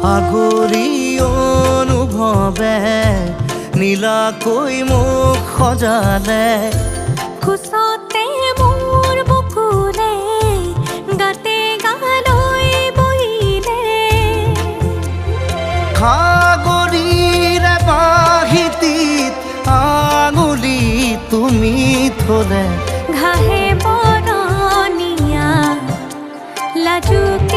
আগৰি অনুভৱে নীলাকৈ মোক সজালে কোচতে মোৰ বুকুৰে গাতে গালৈ বহিলে সাগৰীৰে বাহিতিত আঙুলি তুমি থলে ঘাহে বৰণীয়া লাজুক